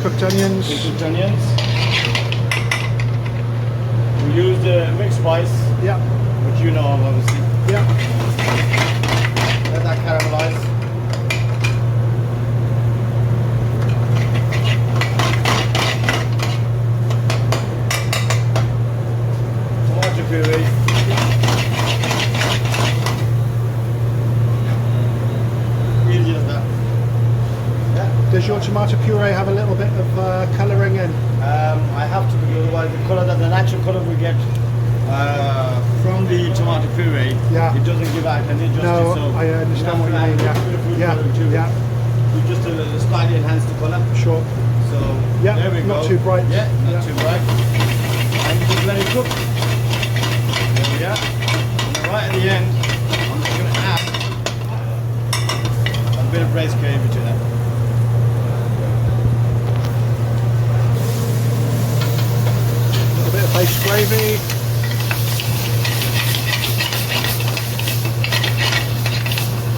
Pre-cooked onions. Pre-cooked onions. We use the mixed spice. Yeah. Which you know of, obviously. Yeah. Let that caramelize. Tomato puree. Easy as that. Yeah. Does your tomato puree have a little bit of colouring in? I have to, because otherwise the colour, the natural colour we get from the tomato puree, Yeah. it doesn't give out any justice. No, so I understand what you have mean. to Yeah. add a bit of food Yeah. colour to it. Yeah. We just slightly enhance the colour. Sure. So Yeah, there we go. not too bright. Yeah, not Yeah. too bright. And just let it cook. There we are. And right at the end, I'm just going to add a bit of braised gravy to that. A bit of base gravy.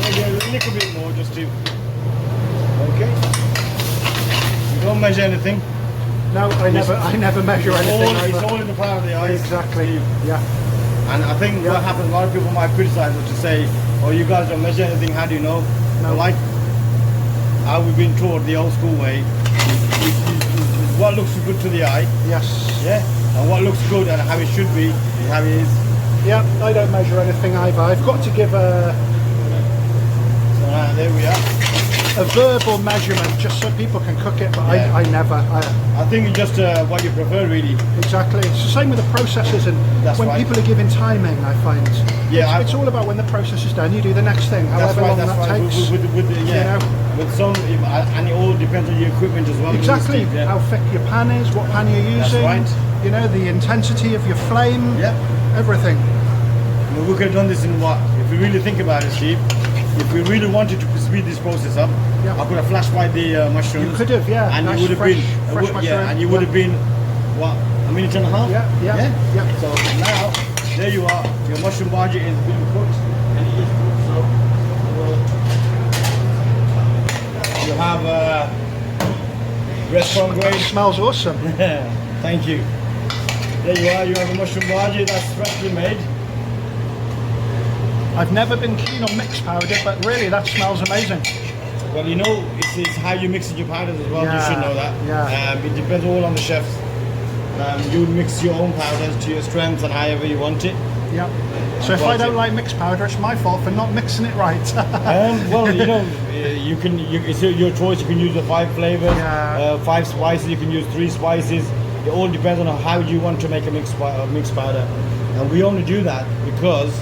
Maybe a little bit more just to. Okay. You don't measure anything. No, I never measure anything. It's either. all in the power of the eyes. Exactly. Yeah. And I think what happens, a lot of people might criticize us to say, oh, you guys don't measure anything, how do you know? No. Like how we've been taught the old school way, is what looks good to the eye, Yes. yeah, and what looks good and how it should be is how it is. Yeah. I don't measure anything either. I've got to give a So there we are. verbal measurement just so people can cook it, but Yeah. I never. I think it's just what you prefer, really. Exactly. It's the same with the processes, and That's when right. people are given timing, I find. Yeah, It's all about when the process is done, you do the next thing, That's however right. long That's that right. takes. With the, yeah. you know. With some, and it all depends on your equipment as well. Exactly. Yeah. How thick your pan is, what pan you're That's using. right. You know, the intensity of your flame. Yeah. Everything. I mean, we could have done this in what? If we really think about it, Steve, if we really wanted to speed this process up, Yeah. I could have flash fried the mushrooms. You could have, yeah. And Nice you would have fresh, been, fresh yeah, mushroom. and you would Yeah. have been, what, a minute and a half? Yeah, yeah, yeah. So now, there you are. Your mushroom bhaji is being cooked, and it is cooked. So you have restaurant It grade. smells awesome. Thank you. There you are. You have a mushroom bhaji that's freshly made. I've never been keen on mixed powder, but really that smells amazing. Well, you know, it's how you mix your powders as well. You Yeah, should know that. yeah. It depends all on the chefs. You mix your own powders to your strengths and however you want it. Yeah. So if I don't like mixed powder, it's my fault for not mixing it right. Well, you know, it's your choice. You can use the 5 flavors, Yeah. 5 spices. You can use 3 spices. It all depends on how you want to make a mixed powder. And we only do that because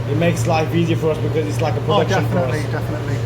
it makes life easier for us, because it's like a Oh, production for us. definitely.